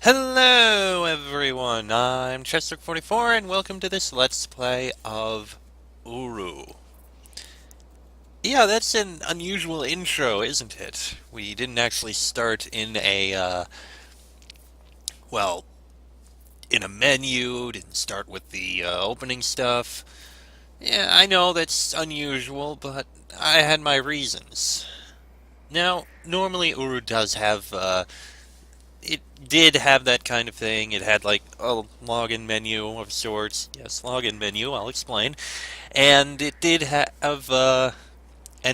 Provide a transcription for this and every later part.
Hello everyone, I'm Chester44 and welcome to this Let's Play of Uru. Yeah, that's an unusual intro, isn't it? We didn't actually start in well, in a menu, didn't start with the opening stuff. Yeah, I know that's unusual, but I had my reasons. Now, normally Uru does have it did have that kind of thing. It had like a login menu of sorts. Yes, login menu, I'll explain. And it did have an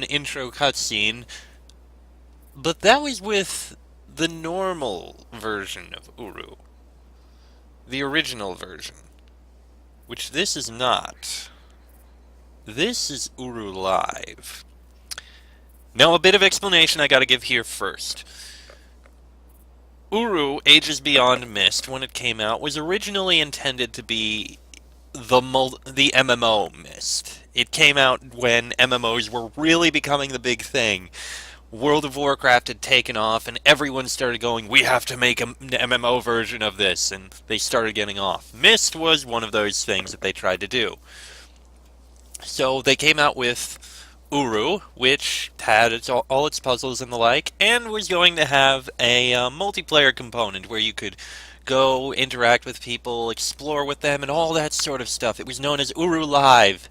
intro cutscene, but that was with the normal version of Uru, the original version, which this is not. This is UruLive. Now, a bit of explanation I gotta give here first. Uru, Ages Beyond Mist, when it came out, was originally intended to be the MMO Mist. It came out when MMOs were really becoming the big thing. World of Warcraft had taken off, and everyone started going, we have to make an MMO version of this, and they started getting off. Mist was one of those things that they tried to do. So they came out with Uru, which had all its puzzles and the like, and was going to have a multiplayer component where you could go interact with people, explore with them, and all that sort of stuff. It was known as UruLive,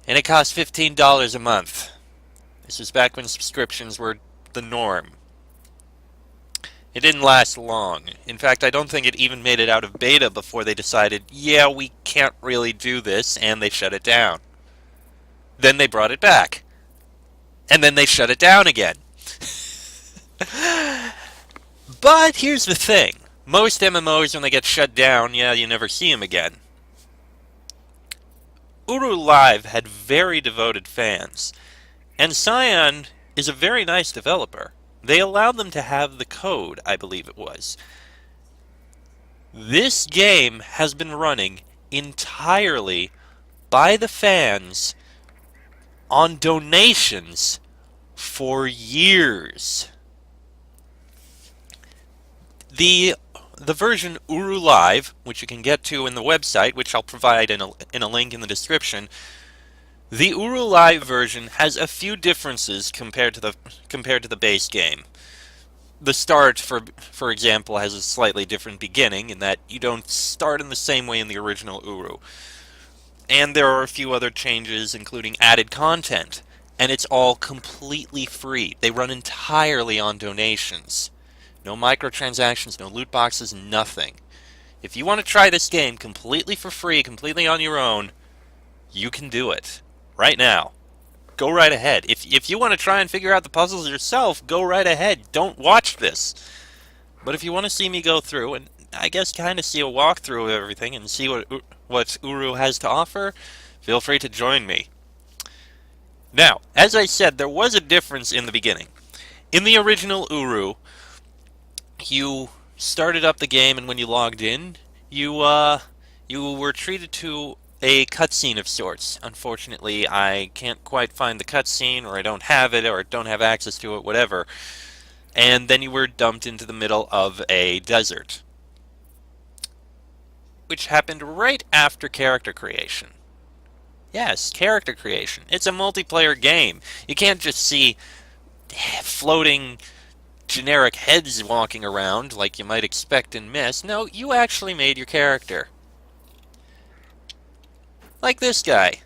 and it cost $15 a month. This was back when subscriptions were the norm. It didn't last long. In fact, I don't think it even made it out of beta before they decided, yeah, we can't really do this, and they shut it down. Then they brought it back. And then they shut it down again. But here's the thing. Most MMOs, when they get shut down, yeah, you never see them again. UruLive had very devoted fans. And Cyan is a very nice developer. They allowed them to have the code, I believe it was. This game has been running entirely by the fans on donations for years. The version UruLive, which you can get to in the website, which I'll provide in a link in the description, the UruLive version has a few differences compared to the base game. The start, for example, has a slightly different beginning in that you don't start in the same way in the original Uru. And there are a few other changes, including added content, and it's all completely free. They run entirely on donations. No microtransactions, no loot boxes, nothing. If you want to try this game completely for free, completely on your own, you can do it. Right now. Go right ahead. If you want to try and figure out the puzzles yourself, go right ahead. Don't watch this. But if you want to see me go through, and I guess kind of see a walkthrough of everything and see what Uru has to offer, feel free to join me. Now, as I said, there was a difference in the beginning. In the original Uru, you started up the game, and when you logged in, you were treated to a cutscene of sorts. Unfortunately, I can't quite find the cutscene, or I don't have it, or don't have access to it, whatever. And then you were dumped into the middle of a desert, which happened right after character creation. Yes, character creation. It's a multiplayer game. You can't just see floating generic heads walking around like you might expect in Myst. No, you actually made your character. Like this guy.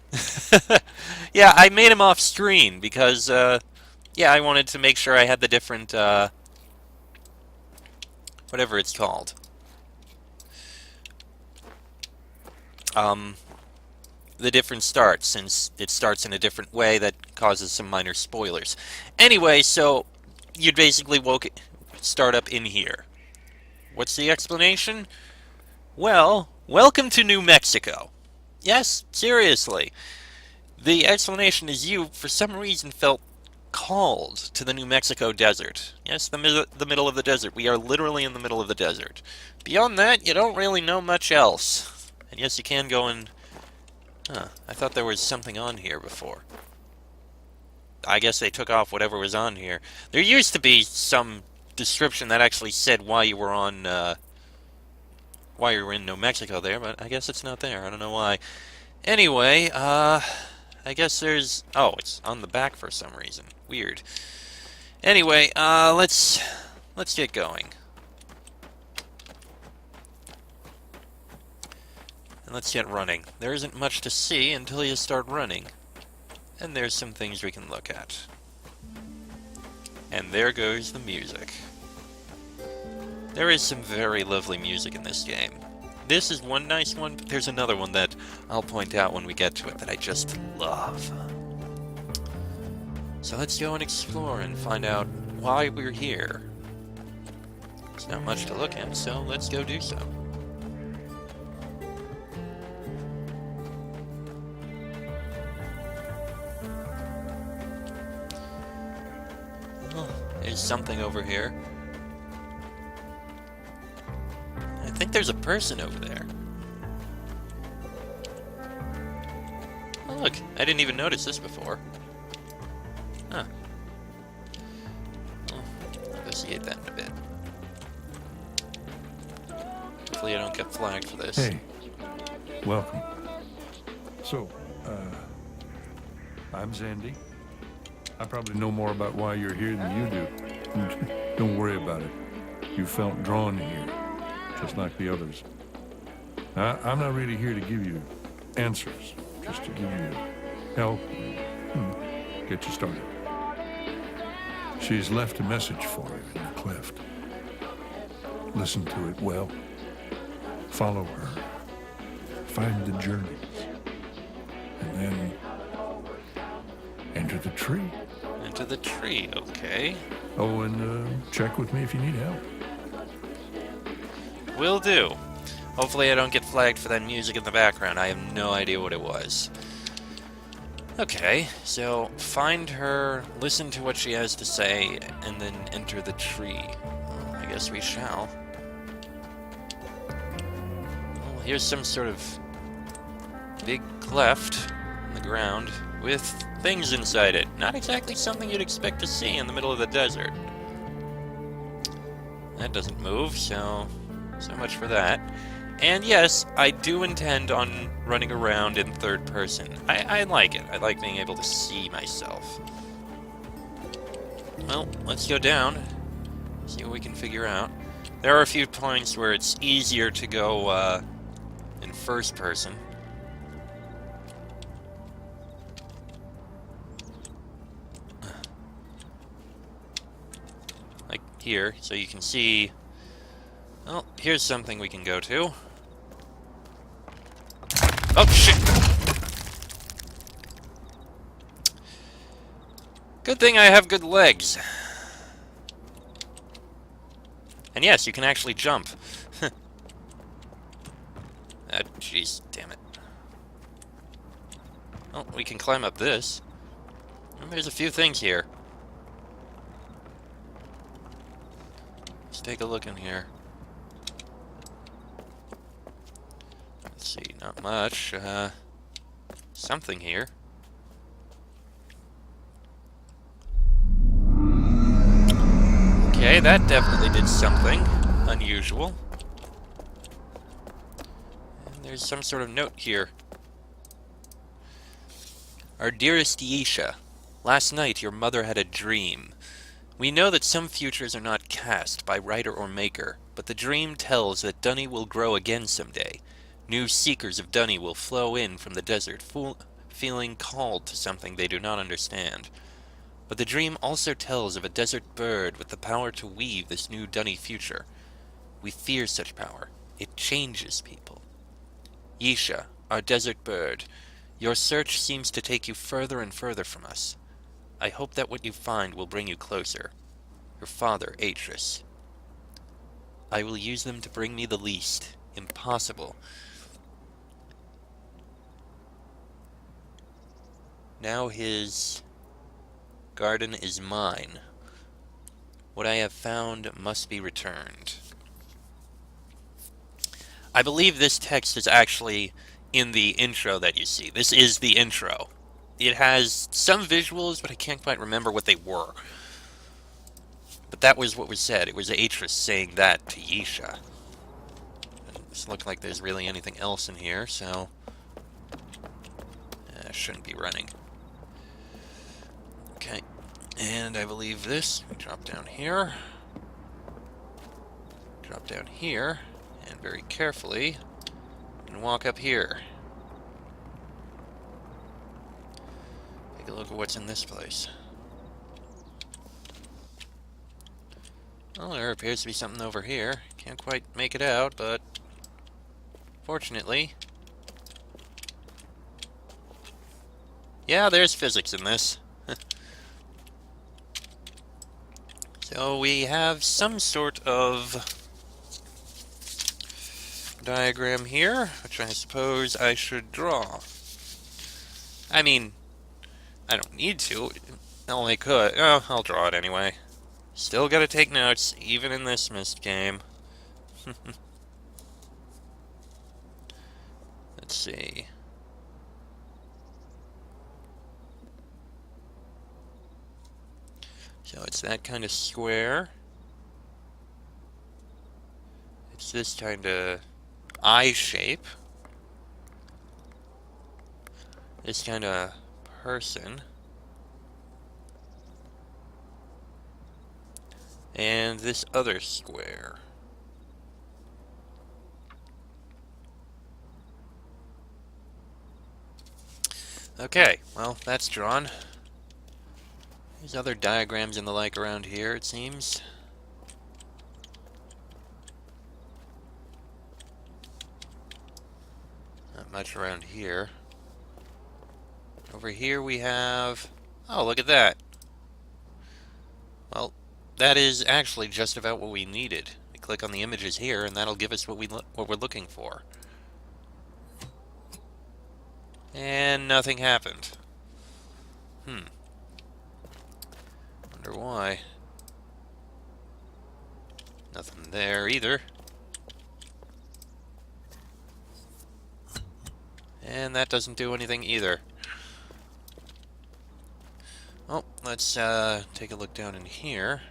Yeah, I made him off screen because, yeah, I wanted to make sure I had the different, whatever it's called. The different starts, since it starts in a different way that causes some minor spoilers. Anyway, so you'd basically start up in here. What's the explanation? Well, welcome to New Mexico. Yes, seriously. The explanation is you, for some reason, felt called to the New Mexico desert. Yes, the middle of the desert. We are literally in the middle of the desert. Beyond that, you don't really know much else. And yes, you can go and... Huh, I thought there was something on here before. I guess they took off whatever was on here. There used to be some description that actually said why you were on why you're in New Mexico there, but I guess it's not there. I don't know why. Anyway, I guess there's... Oh, it's on the back for some reason. Weird. Anyway, let's get going. And let's get running. There isn't much to see until you start running. And there's some things we can look at. And there goes the music. There is some very lovely music in this game. This is one nice one, but there's another one that I'll point out when we get to it that I just love. So let's go and explore and find out why we're here. There's not much to look at, so let's go do so. Oh, there's something over here. I think there's a person over there. Oh, look, I didn't even notice this before. Huh. Well, I'll investigate that in a bit. Hopefully I don't get flagged for this. Hey, welcome. So, I'm Zandy. I probably know more about why you're here than you do. Don't worry about it. You felt drawn here, just like the others. I'm not really here to give you answers, just to give you help and get you started. She's left a message for you in the cleft. Listen to it well. Follow her. Find the journeys. And then enter the tree. Enter the tree, okay. Oh, and check with me if you need help. Will do. Hopefully I don't get flagged for that music in the background. I have no idea what it was. Okay, so find her, listen to what she has to say, and then enter the tree. Well, I guess we shall. Well, here's some sort of big cleft in the ground with things inside it. Not exactly something you'd expect to see in the middle of the desert. That doesn't move, so much for that. And yes, I do intend on running around in third person. I like it. I like being able to see myself. Well, let's go down. See what we can figure out. There are a few points where it's easier to go in first person. Like here, so you can see... Well, here's something we can go to. Oh, shit! Good thing I have good legs. And yes, you can actually jump. Jeez, damn it. Well, we can climb up this. And there's a few things here. Let's take a look in here. Let's see, not much. Something here. Okay, that definitely did something unusual. And there's some sort of note here. Our dearest Yesha, last night your mother had a dream. We know that some futures are not cast by writer or maker, but the dream tells that Dunny will grow again someday. New seekers of Dunny will flow in from the desert, feeling called to something they do not understand. But the dream also tells of a desert bird with the power to weave this new Dunny future. We fear such power. It changes people. Yesha, our desert bird, your search seems to take you further and further from us. I hope that what you find will bring you closer. Your father, Atris. I will use them to bring me the least. Impossible. Now his garden is mine. What I have found must be returned. I believe this text is actually in the intro that you see. This is the intro. It has some visuals, but I can't quite remember what they were. But that was what was said. It was Atris saying that to Yesha. Doesn't look like there's really anything else in here, so shouldn't be running. Okay, and I believe this. We drop down here. Drop down here, and very carefully, and walk up here. Take a look at what's in this place. Well, there appears to be something over here. Can't quite make it out, but fortunately... yeah, there's physics in this. So we have some sort of diagram here, which I suppose I should draw. I mean, I don't need to. Hell, I could. Oh, I'll draw it anyway. Still gotta take notes, even in this missed game. Let's see. So it's that kind of square. It's this kind of eye shape. This kind of person. And this other square. Okay, well, that's drawn. There's other diagrams and the like around here, it seems. Not much around here. Over here we have... oh, look at that. Well, that is actually just about what we needed. We click on the images here, and that'll give us what we're looking for. And nothing happened. Wonder why. Nothing there either. And that doesn't do anything either. Well, let's take a look down in here.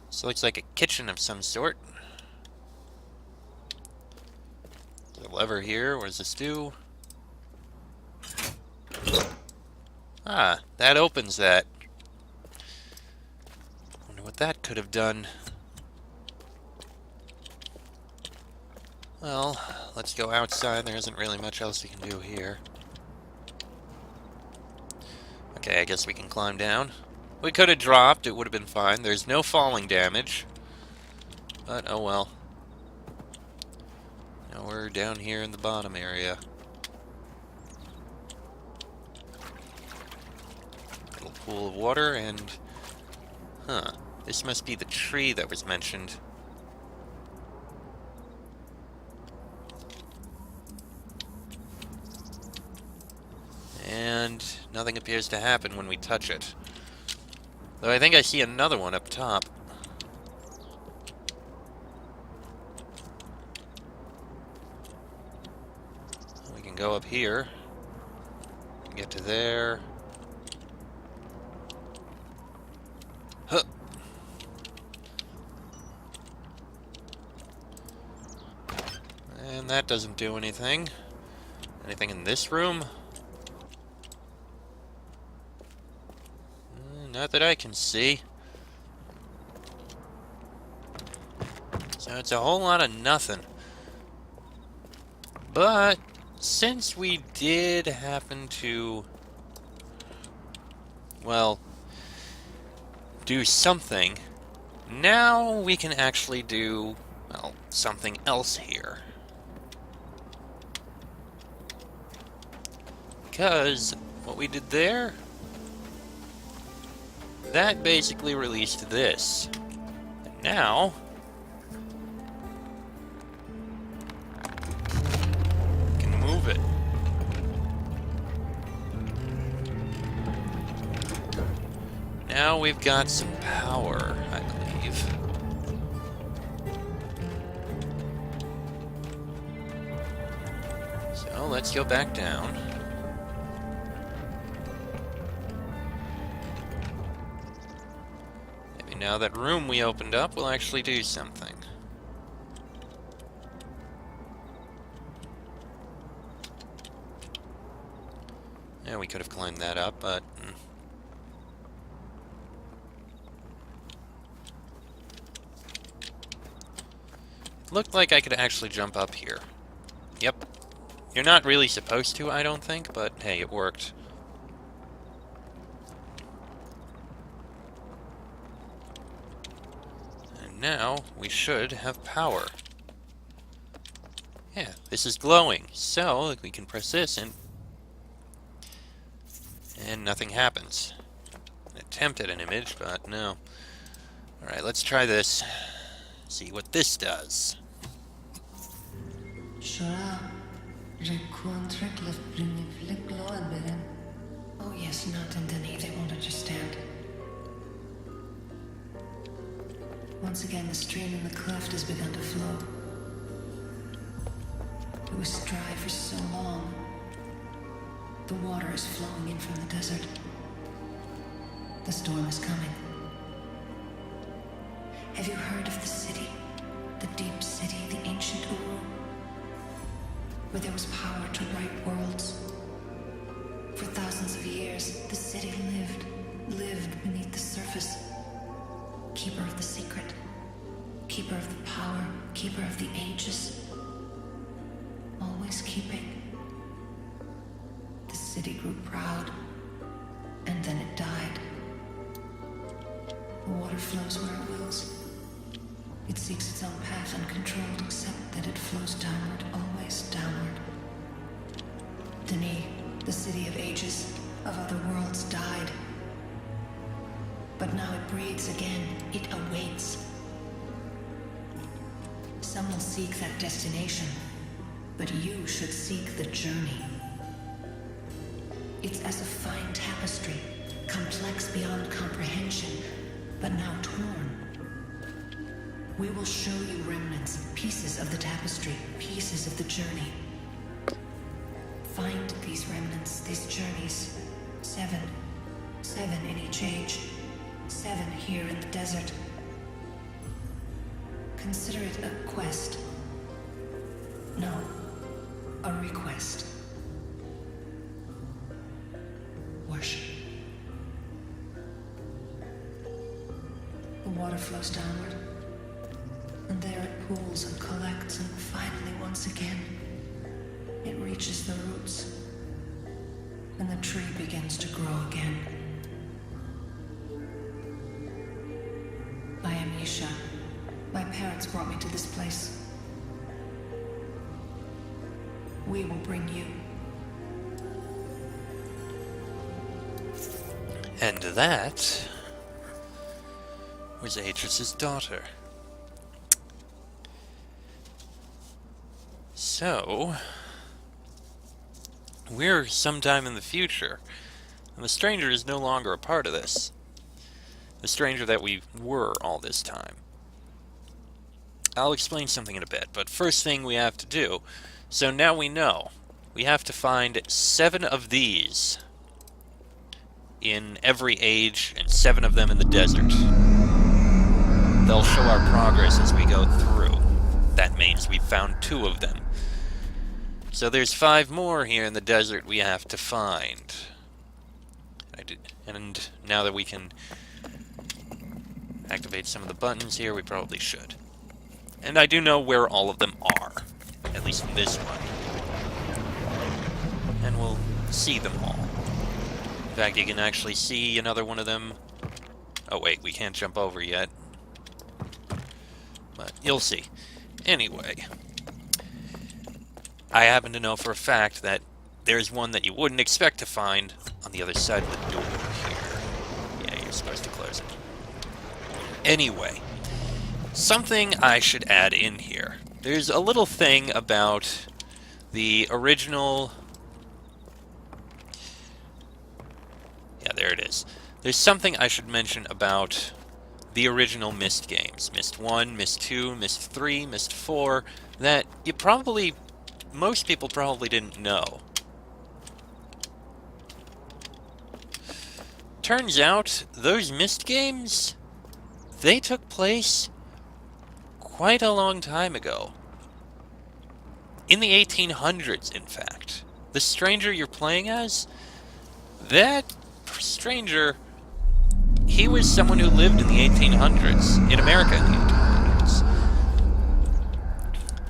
This looks like a kitchen of some sort. There's a lever here. What does this do? Ah, that opens that. Wonder what that could have done. Well, let's go outside. There isn't really much else we can do here. Okay, I guess we can climb down. We could have dropped. It would have been fine. There's no falling damage. But, oh well. Now we're down here in the bottom area. Little pool of water and... huh. This must be the tree that was mentioned. And nothing appears to happen when we touch it. Though I think I see another one up top. We can go up here. Get to there. Huh. And that doesn't do anything. Anything in this room? Not that I can see. So it's a whole lot of nothing. But since we did happen to, well, do something, now we can actually do, well, something else here. Because what we did there, that basically released this. And now, we can move it. Now we've got some power, I believe. So let's go back down. now that room we opened up will actually do something. Yeah, we could have climbed that up, but... Looked like I could actually jump up here. Yep. You're not really supposed to, I don't think, but hey, it worked. And now, we should have power. Yeah, this is glowing, so we can press this and nothing happens. Attempt at an image, but no. Alright, let's try this. See what this does. Oh yes, not underneath, they won't understand. Once again, the stream in the cleft has begun to flow. It was dry for so long. The water is flowing in from the desert. The storm is coming. Have you heard of the city? The deep city, the ancient Uru? Where there was power to right worlds. For thousands of years, the city lived beneath the surface. Keeper of the secret. Keeper of the power. Keeper of the ages. Always keeping. The city grew proud. And then it died. The water flows where it wills. It seeks its own path uncontrolled, except that it flows downward, always downward. Denis, the city of ages, of other worlds, died. But now it breathes again. It awaits. Some will seek that destination, but you should seek the journey. It's as a fine tapestry, complex beyond comprehension, but now torn. We will show you remnants, pieces of the tapestry, pieces of the journey. Find these remnants, these journeys. 7 in each age. 7 here in the desert. Consider it a quest. No, a request. Worship. The water flows downward, and there it pools and collects, and finally, once again, it reaches the roots, and the tree begins to grow again. I am Isha. My parents brought me to this place. We will bring you. And that was Aegis' daughter. So, we're sometime in the future, and the stranger is no longer a part of this. The stranger that we were all this time. I'll explain something in a bit, but first thing we have to do, so now we know, we have to find 7 of these in every age, and 7 of them in the desert. They'll show our progress as we go through. That means we've found 2 of them. So there's 5 more here in the desert we have to find. And now that we can activate some of the buttons here, we probably should. And I do know where all of them are. At least in this one. And we'll see them all. In fact, you can actually see another one of them. Oh wait, we can't jump over yet. But you'll see. Anyway, I happen to know for a fact that there's one that you wouldn't expect to find on the other side of the door here. Yeah, you're supposed to close it. Anyway, something I should add in here. There's a little thing about the original... Yeah, there it is. There's something I should mention about the original Myst games. Myst 1, Myst 2, Myst 3, Myst 4, that you probably... most people probably didn't know. Turns out, those Myst games, They took place quite a long time ago. In the 1800s, in fact. The stranger you're playing as, that stranger, he was someone who lived in the 1800s, in America in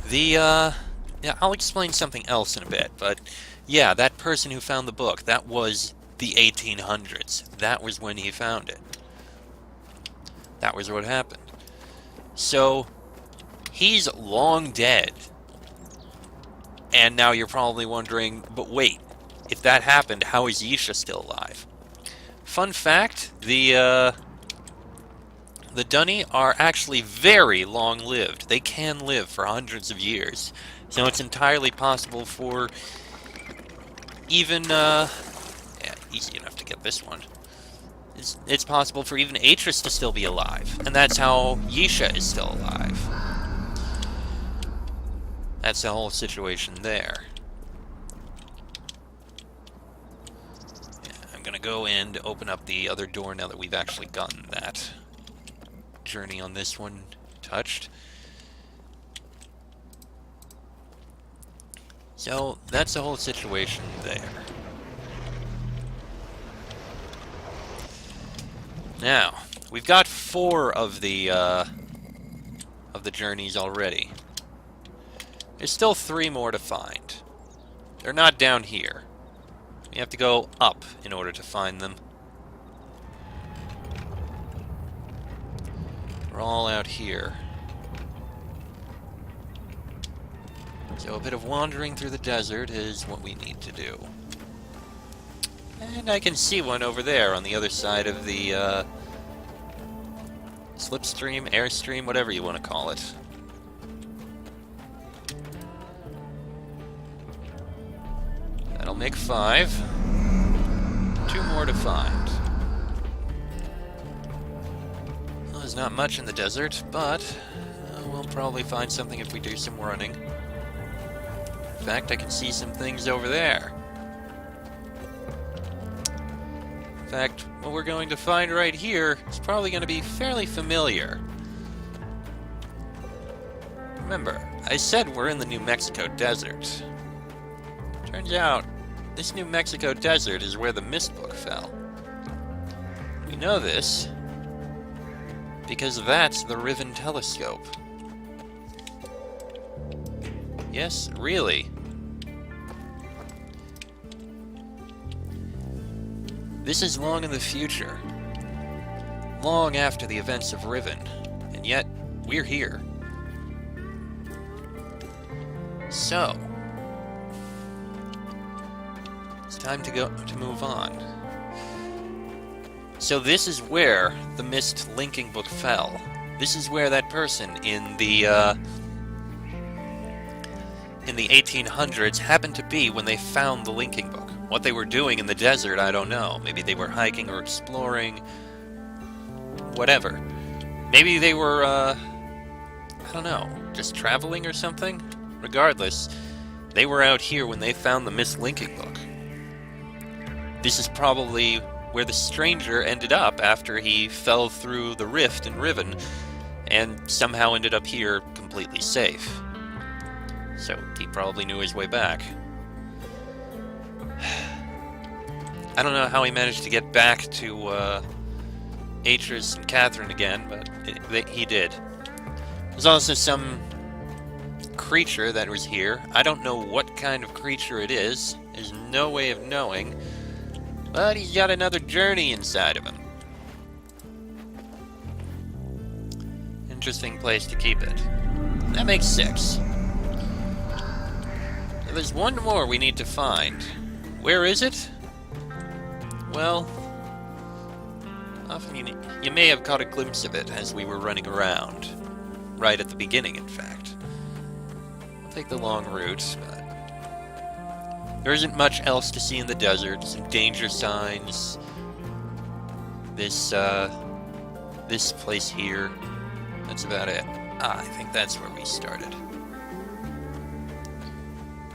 the 1800s. Yeah, I'll explain something else in a bit, but yeah, that person who found the book, that was the 1800s. That was when he found it. That was what happened. So, he's long dead. And now you're probably wondering, but wait, if that happened, how is Yisha still alive? Fun fact, the Dunny are actually very long-lived. They can live for hundreds of years. So it's entirely possible for even, yeah, easy enough to get this one. It's possible for even Atris to still be alive. And that's how Yisha is still alive. That's the whole situation there. Yeah, I'm gonna go and open up the other door now that we've actually gotten that journey on this one touched. So, that's the whole situation there. Now, we've got 4 of the journeys already. There's still 3 more to find. They're not down here. You have to go up in order to find them. We're all out here. So a bit of wandering through the desert is what we need to do. And I can see one over there on the other side of the slipstream, airstream, whatever you want to call it. That'll make 5. 2 more to find. Well, there's not much in the desert, but we'll probably find something if we do some running. In fact, I can see some things over there. In fact, what we're going to find right here is probably going to be fairly familiar. Remember, I said we're in the New Mexico desert. Turns out, this New Mexico desert is where the Mist Book fell. We know this because that's the Riven telescope. Yes, really. This is long in the future. Long after the events of Riven. And yet, we're here. So, it's time to move on. So this is where the Mist linking book fell. This is where that person in the 1800s happened to be when they found the linking book. What they were doing in the desert, I don't know. Maybe they were hiking or exploring. Whatever. Maybe they were, I don't know, just traveling or something? Regardless, they were out here when they found the Mist linking book. This is probably where the stranger ended up after he fell through the rift in Riven and somehow ended up here completely safe. So he probably knew his way back. I don't know how he managed to get back to Atris and Catherine again, but he did. There's also some creature that was here. I don't know what kind of creature it is. There's no way of knowing. But he's got another journey inside of him. Interesting place to keep it. That makes 6. So there's one more we need to find. Where is it? Well, often you may have caught a glimpse of it as we were running around. Right at the beginning, in fact. I'll take the long route, but there isn't much else to see in the desert. Some danger signs. This place here. That's about it. I think that's where we started.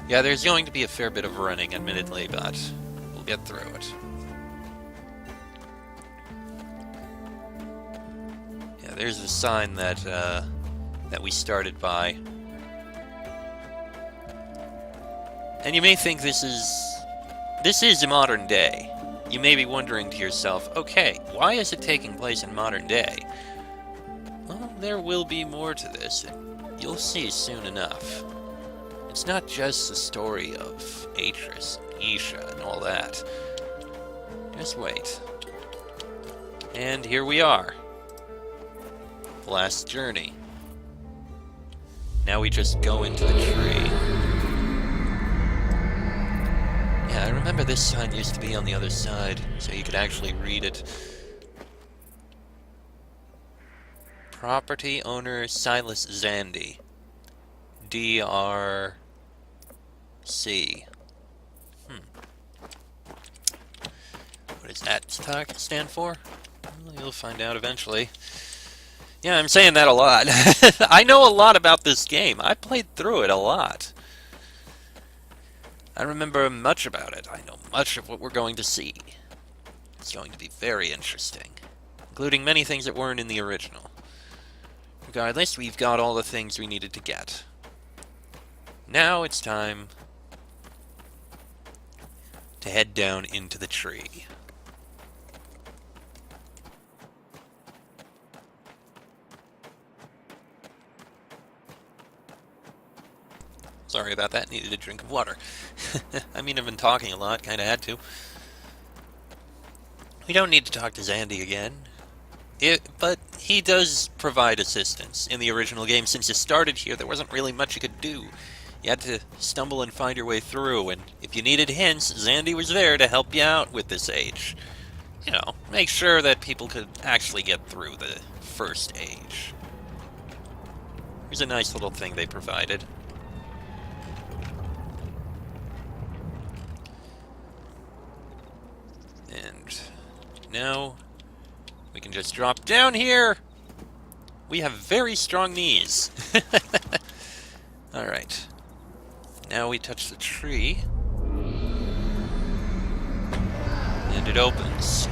Yeah, there's going to be a fair bit of running, admittedly, but we'll get through it. Yeah, there's the sign that that we started by. And you may think this is modern day. You may be wondering to yourself, okay, why is it taking place in modern day? Well, there will be more to this, and you'll see soon enough. It's not just the story of Atris, Isha, and all that. Just wait. And here we are. Last journey. Now we just go into the tree. Yeah, I remember this sign used to be on the other side, so you could actually read it. Property owner Silas Zandy. DRC. What does that stand for? Well, you'll find out eventually. Yeah, I'm saying that a lot. I know a lot about this game. I played through it a lot. I remember much about it. I know much of what we're going to see. It's going to be very interesting, including many things that weren't in the original. Regardless, we've got all the things we needed to get. Now it's time to head down into the tree. Sorry about that, needed a drink of water. I mean, I've been talking a lot, kinda had to. We don't need to talk to Zandy again. But he does provide assistance. In the original game, since you started here, there wasn't really much you could do. You had to stumble and find your way through, and if you needed hints, Zandy was there to help you out with this age. You know, make sure that people could actually get through the first age. Here's a nice little thing they provided. And now we can just drop down here. We have very strong knees. Alright. Now we touch the tree. And it opens.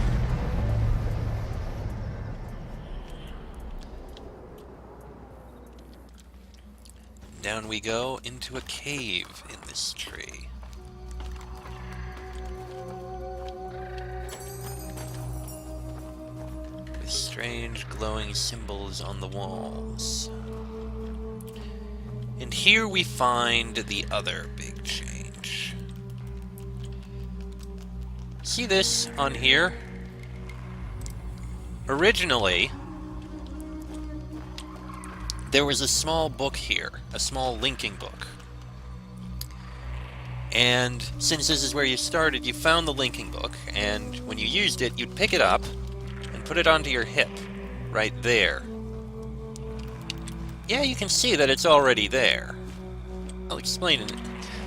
Down we go into a cave in this tree. With strange glowing symbols on the walls. And here we find the other big change. See this on here? Originally, there was a small book here, a small linking book. And since this is where you started, you found the linking book, and when you used it, you'd pick it up and put it onto your hip, right there. Yeah, you can see that it's already there. I'll explain it.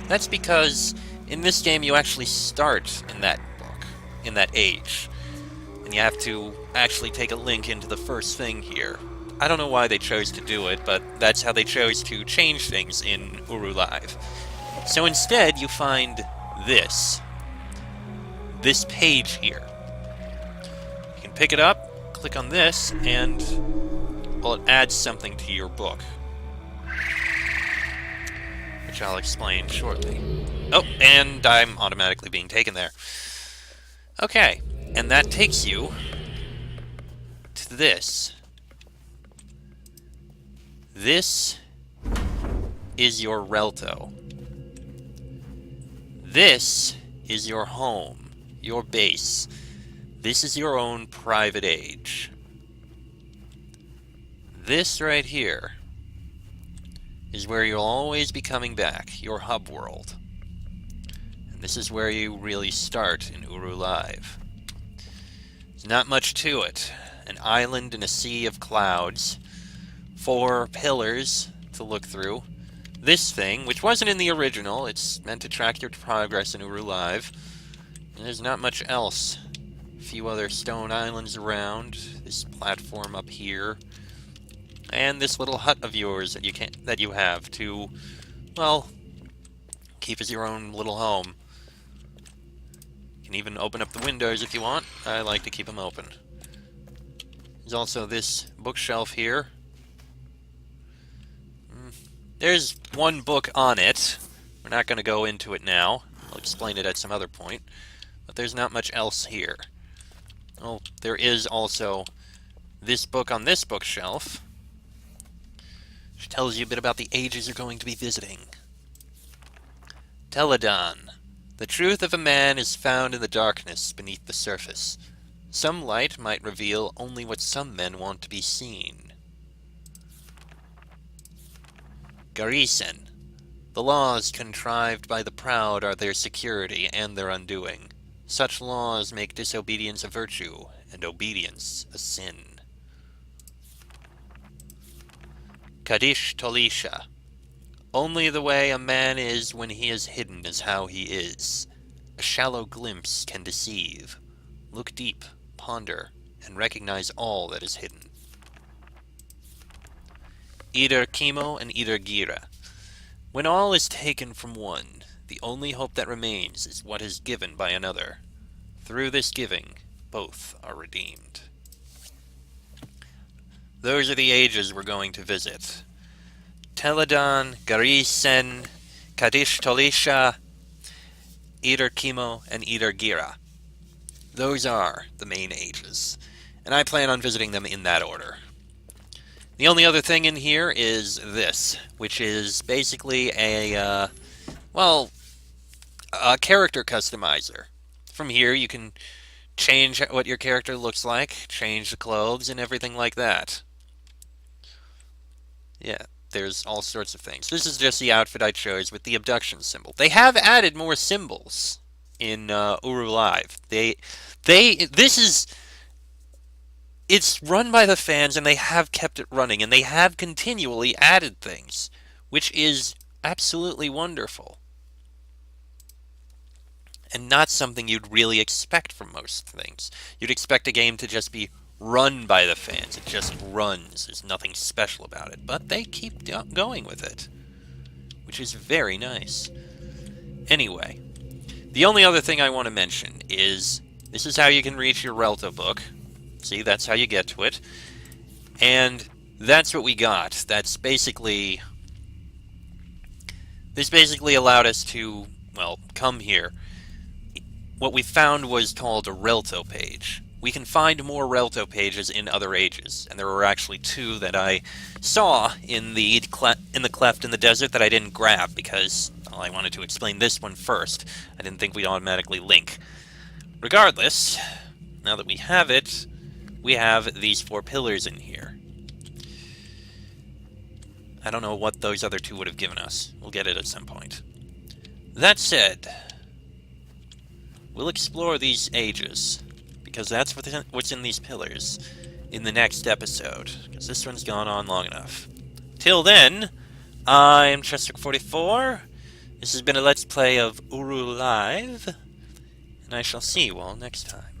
That's because in this game you actually start in that book, in that age. And you have to actually take a link into the first thing here. I don't know why they chose to do it, but that's how they chose to change things in UruLive. So instead, you find this page here. You can pick it up, click on this, and, well, it adds something to your book. Which I'll explain shortly. Oh, and I'm automatically being taken there. Okay, and that takes you to this. This is your Relto. This is your home, your base. This is your own private age. This right here is where you'll always be coming back, your hub world. And this is where you really start in UruLive. There's not much to it. An island in a sea of clouds. 4 pillars to look through. This thing, which wasn't in the original, it's meant to track your progress in UruLive. And there's not much else. A few other stone islands around. This platform up here. And this little hut of yours that you have to, well, keep as your own little home. You can even open up the windows if you want. I like to keep them open. There's also this bookshelf here. There's one book on it. We're not going to go into it now. I'll explain it at some other point. But there's not much else here. Oh, there is also this book on this bookshelf, which tells you a bit about the ages you're going to be visiting. Teledon. The truth of a man is found in the darkness beneath the surface. Some light might reveal only what some men want to be seen. Garrison. The laws contrived by the proud are their security and their undoing. Such laws make disobedience a virtue, and obedience a sin. Kadish Tolisha. Only the way a man is when he is hidden is how he is. A shallow glimpse can deceive. Look deep, ponder, and recognize all that is hidden. Either Chemo and either Gira. When all is taken from one, the only hope that remains is what is given by another. Through this giving, both are redeemed. Those are the ages we're going to visit. Teledon, Garrison, Kadish Tolisha, Eder Chemo, and Eder Gira. Those are the main ages, and I plan on visiting them in that order. The only other thing in here is this, which is basically a character customizer. From here you can change what your character looks like, change the clothes, and everything like that. Yeah, there's all sorts of things. This is just the outfit I chose with the abduction symbol. They have added more symbols in UruLive. It's run by the fans, and they have kept it running, and they have continually added things, which is absolutely wonderful. And not something you'd really expect from most things. You'd expect a game to just be run by the fans. It just runs. There's nothing special about it. But they keep going with it, which is very nice. Anyway, the only other thing I want to mention is this is how you can reach your Relto book. See, that's how you get to it. And that's what we got. This basically allowed us to, well, come here. What we found was called a Relto page. We can find more Relto pages in other ages, and there were actually 2 that I saw in the cleft in the desert that I didn't grab because, well, I wanted to explain this one first. I didn't think we'd automatically link. Regardless, now that we have it, we have these 4 pillars in here. I don't know what those other 2 would have given us. We'll get it at some point. That said, we'll explore these ages, because that's what's in these pillars, in the next episode, because this one's gone on long enough. Till then, I'm Chester44. This has been a Let's Play of UruLive, and I shall see you all next time.